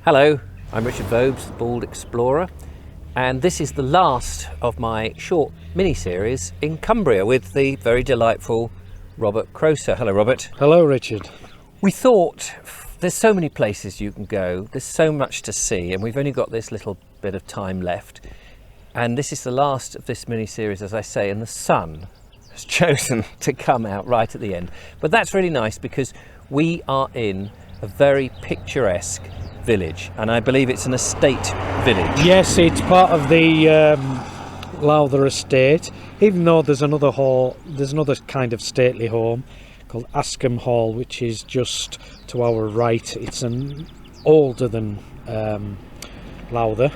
Hello, I'm Richard Vobes, the Bald Explorer, and this is the last of my short mini-series in Cumbria with the very delightful Robert Croser. Hello, Robert. Hello, Richard. We thought there's so many places you can go, there's so much to see, and we've only got this little bit of time left. And this is the last of this mini-series, as I say, and the sun has chosen to come out right at the end. But that's really nice because we are in a very picturesque village, and I believe it's an estate village. Yes, it's part of the Lowther estate, even though there's another kind of stately home called Askham Hall, which is just to our right. It's older than Lowther,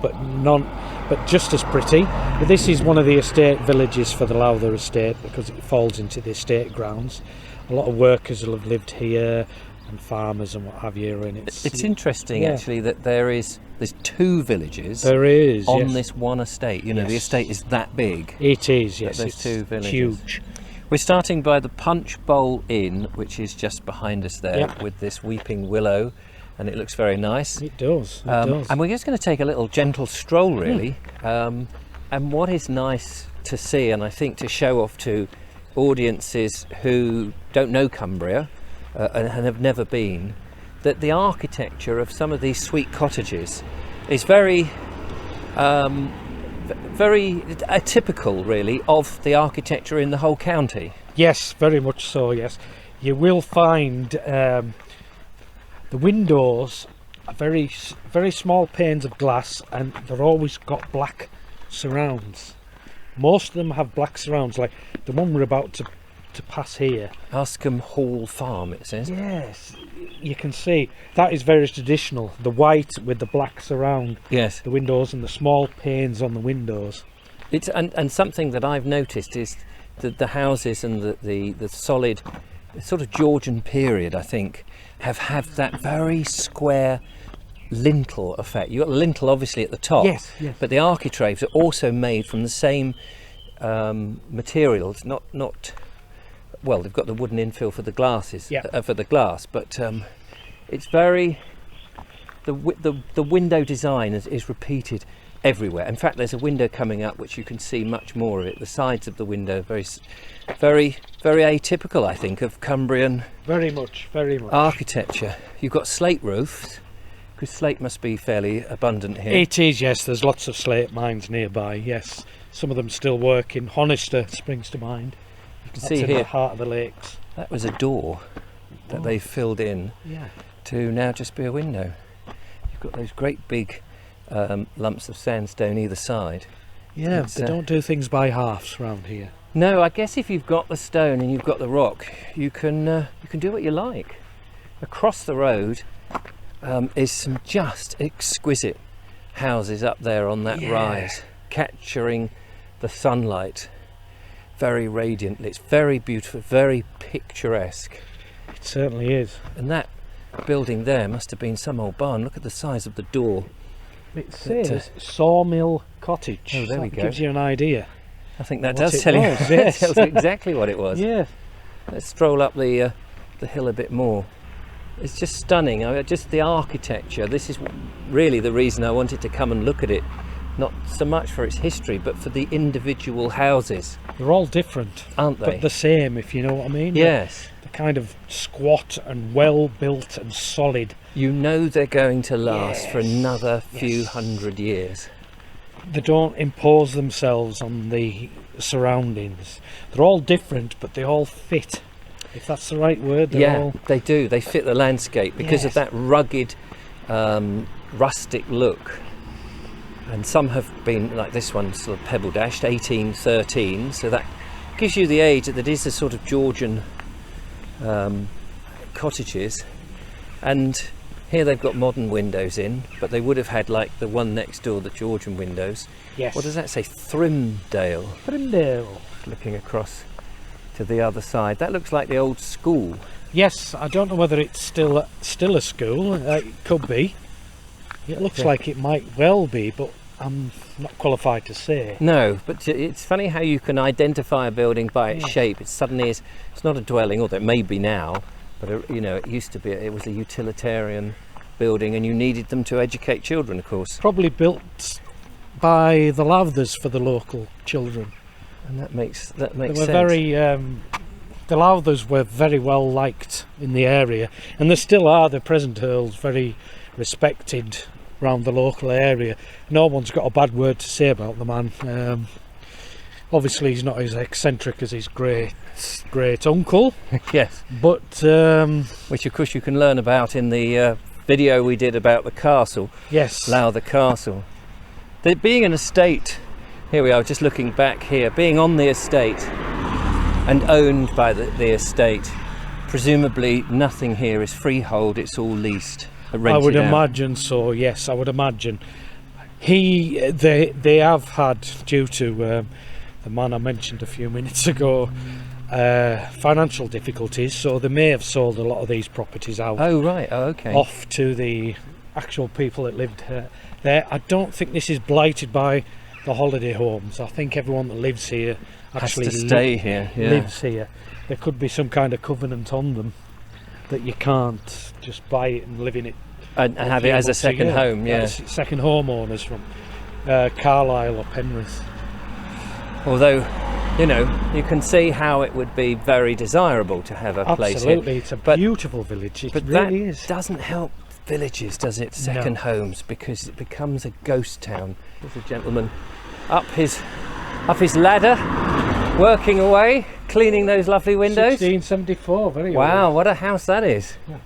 but just as pretty. But this is one of the estate villages for the Lowther estate because it falls into the estate grounds. A lot of workers will have lived here, and farmers and what have you, and it's interesting actually that there's two villages on this one estate. You know, the estate is that big. It is, yes. There's two villages. Huge. We're starting by the Punch Bowl Inn, which is just behind us there, with this weeping willow, and it looks very nice. It does. It does. And we're just going to take a little gentle stroll, really. And what is nice to see, and I think to show off to audiences who don't know Cumbria and have never been, that the architecture of some of these sweet cottages is very atypical, really, of the architecture in the whole county. Yes, very much so, yes. You will find the windows are very, very small panes of glass, and they're always got black surrounds. Most of them have black surrounds, like the one we're about to pass here. Askham Hall Farm, it says. Yes, you can see that is very traditional. The white with the black surround. Yes. The windows and the small panes on the windows. It's and something that I've noticed is that the houses and the solid sort of Georgian period, I think, have that very square lintel effect. You've got the lintel obviously at the top, yes. But the architraves are also made from the same materials. Not well, they've got the wooden infill for the glasses, for the glass, but it's very the window design is repeated everywhere. In fact, there's a window coming up which you can see much more of it. The sides of the window very atypical, I think, of Cumbrian very much architecture. You've got slate roofs, because slate must be fairly abundant here. It is, yes. There's lots of slate mines nearby, yes. Some of them still working. Honister springs to mind. You can That's see in here the heart of the lakes. That was a door that they filled in to now just be a window. You've got those great big lumps of sandstone either side. Yeah, they don't do things by halves around here. No, I guess if you've got the stone and you've got the rock, you can do what you like. Across the road is some just exquisite houses up there on that rise, capturing the sunlight very radiantly. It's very beautiful, very picturesque. It certainly is. And that building there must have been some old barn. Look at the size of the door. It says Sawmill Cottage. Oh, there we go. Gives you an idea. I think that does tell you. Yes. Tells you exactly what it was. Yeah. Let's stroll up the hill a bit more. It's just stunning. I mean, just the architecture. This is really the reason I wanted to come and look at it. Not so much for its history, but for the individual houses. They're all different, aren't they? But the same, if you know what I mean. Yes. They're kind of squat and well built and solid. You know they're going to last for another few hundred years. They don't impose themselves on the surroundings. They're all different, but they all fit. If that's the right word. They do. They fit the landscape because of that rugged, rustic look. And some have been, like this one, sort of pebble dashed, 1813. So that gives you the age that it is a sort of Georgian cottages. And here they've got modern windows in, but they would have had, like the one next door, the Georgian windows. Yes. What does that say? Thrimdale. Thrimdale. Looking across to the other side. That looks like the old school. Yes, I don't know whether it's still a school. It could be. It looks like it might well be, but I'm not qualified to say. No, but it's funny how you can identify a building by its shape. It suddenly is. It's not a dwelling, although it may be now. But you know, it used to be. It was a utilitarian building, and you needed them to educate children, of course. Probably built by the Lowthers for the local children. And that makes They were sense. very, the Lowthers were very well liked in the area, and they still are. The present Earls very respected around the local area. No one's got a bad word to say about the man. Obviously, he's not as eccentric as his great uncle, Yes, but which of course you can learn about in the video we did about the castle, yes, Lowther Castle. Being an estate, here we are, just looking back here, being on the estate and owned by the estate, presumably nothing here is freehold, it's all leased, rented I would out. imagine so. Yes, I would imagine. They have had, due to the man I mentioned a few minutes ago, financial difficulties, so they may have sold a lot of these properties out. Oh right, oh okay. Off to the actual people that lived there. I don't think this is blighted by the holiday homes. I think everyone that lives here actually has to stay here. Yeah. lives here. There could be some kind of covenant on them that you can't just buy it and live in it And have it as a second home, yeah. Second homeowners from Carlisle or Penrith. Although, you know, you can see how it would be very desirable to have a place here. Absolutely, it's a But- beautiful village. It But really that is. doesn't help villages, does it? Second homes, because it becomes a ghost town. There's a gentleman up his ladder, working away, cleaning those lovely windows. 1674, very Wow, old. what a house that is. Yeah.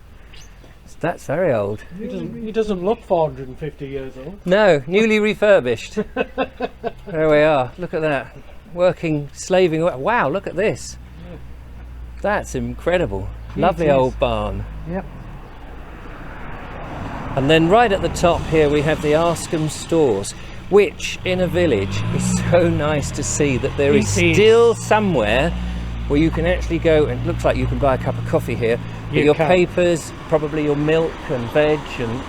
That's very old. He doesn't look 450 years old. No, newly refurbished. There we are. Look at that. Working, slaving away. Wow, look at this. That's incredible. Lovely it is. old barn. Yep. And then right at the top here we have the Askham stores, which in a village is so nice to see that there is It is. still somewhere where you can actually go, and it looks like you can buy a cup of coffee here, but You your can. papers, probably your milk and veg and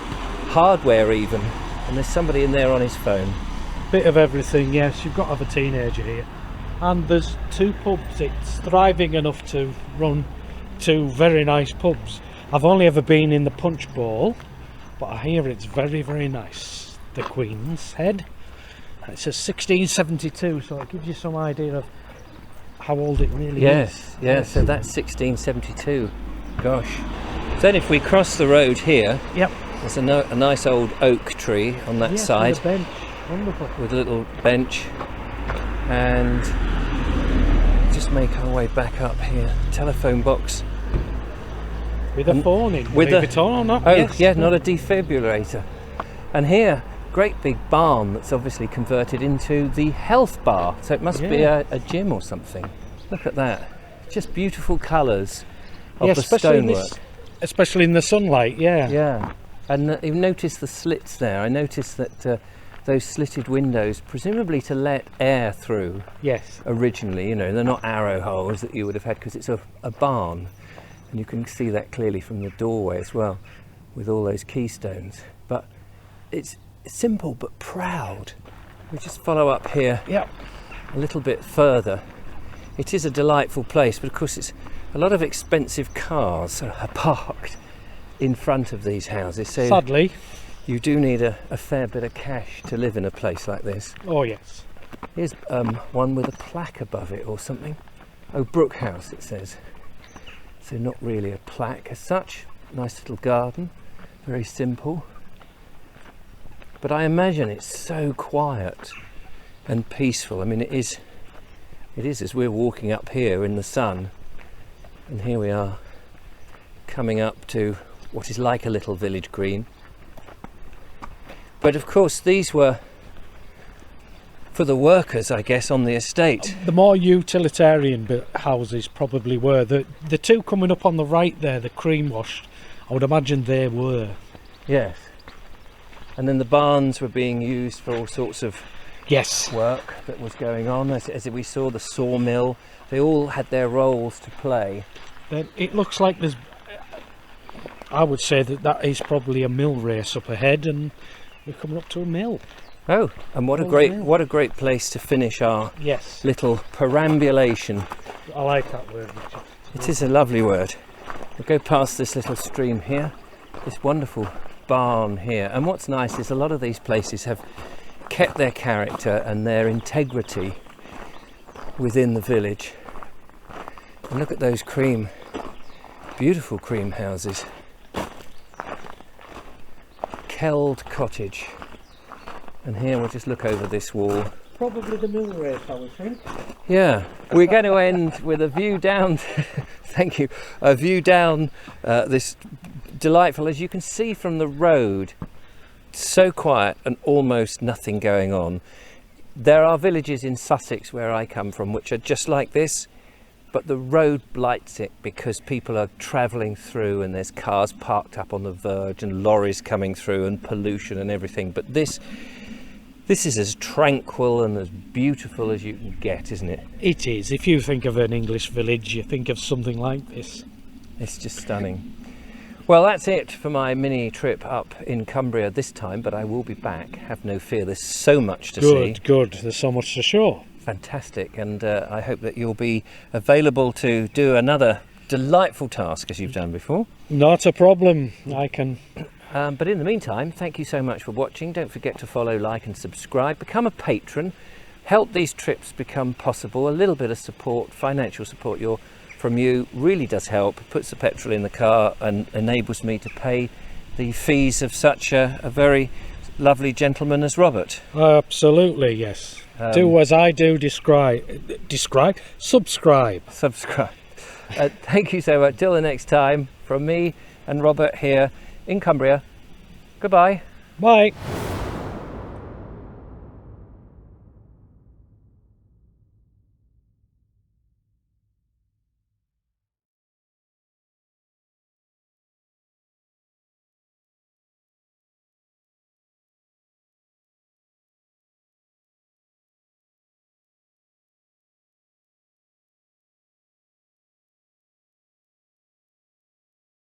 hardware even, and there's somebody in there on his phone. Bit of everything, yes. You've got to have a teenager here. And there's two pubs. It's thriving enough to run two very nice pubs. I've only ever been in the Punch Bowl, but I hear it's very, very nice. The Queen's Head. It says 1672, so it gives you some idea of how old it really is. Yes, so that's 1672. Gosh. Then if we cross the road here, Yep. there's a nice old oak tree on that Yes, side with a bench. Wonderful. with a little bench, and just make our way back up here. Telephone box. With a phone in. with believe a- it or not. Oh, yes. yeah, not a defibrillator. And here, great big barn that's obviously converted into the health bar. So it must be Yeah. a gym or something. Look at that. Just beautiful colours of Yeah, the especially in stonework. especially in the sunlight, yeah. Yeah. And you notice the slits there. I noticed that those slitted windows, presumably to let air through Yes. originally, you know, they're not arrow holes that you would have had because it's a barn. And you can see that clearly from the doorway as well, with all those keystones. But it's simple but proud. We just follow up here Yep. a little bit further. It is a delightful place, but of course it's a lot of expensive cars are parked in front of these houses. So Sadly. you do need a fair bit of cash to live in a place like this. Oh, yes. Here's one with a plaque above it or something. Oh, Brook House it says. So not really a plaque as such. Nice little garden, very simple. But I imagine it's so quiet and peaceful. I mean, it is as we're walking up here in the sun, and here we are coming up to what is like a little village green. But of course these were for the workers, I guess, on the estate. The more utilitarian houses probably were. The two coming up on the right there, the cream washed, I would imagine they were. Yes. And then the barns were being used for all sorts of Yes. work that was going on. As we saw, the sawmill, they all had their roles to play. Then it looks like there's, I would say that is probably a mill race up ahead, and we're coming up to a mill. Oh, and what a great place to finish our Yes. little perambulation. I like that word, Richard. It is a lovely word. We'll go past this little stream here, this wonderful barn here. And what's nice is a lot of these places have kept their character and their integrity within the village. And look at those beautiful cream houses. Keld Cottage. And here we'll just look over this wall. Probably the mill race, I would think. Yeah, we're going to end with a view down, thank you, a view down this delightful, as you can see from the road, so quiet and almost nothing going on. There are villages in Sussex where I come from which are just like this, but the road blights it because people are travelling through and there's cars parked up on the verge and lorries coming through and pollution and everything. But this is as tranquil and as beautiful as you can get, isn't it? It is. If you think of an English village, you think of something like this. It's just stunning. Well, that's it for my mini trip up in Cumbria this time, but I will be back. Have no fear. There's so much to see. Good. There's so much to show. Fantastic. And I hope that you'll be available to do another delightful task as you've done before. Not a problem. I can... But in the meantime, thank you so much for watching. Don't forget to follow, like and subscribe. Become a patron. Help these trips become possible. A little bit of support, financial support from you really does help. It puts the petrol in the car and enables me to pay the fees of such a very lovely gentleman as Robert. Absolutely, yes. Do as I do, subscribe. Subscribe. Thank you so much. Till the next time, from me and Robert here in Cumbria. Goodbye. Bye.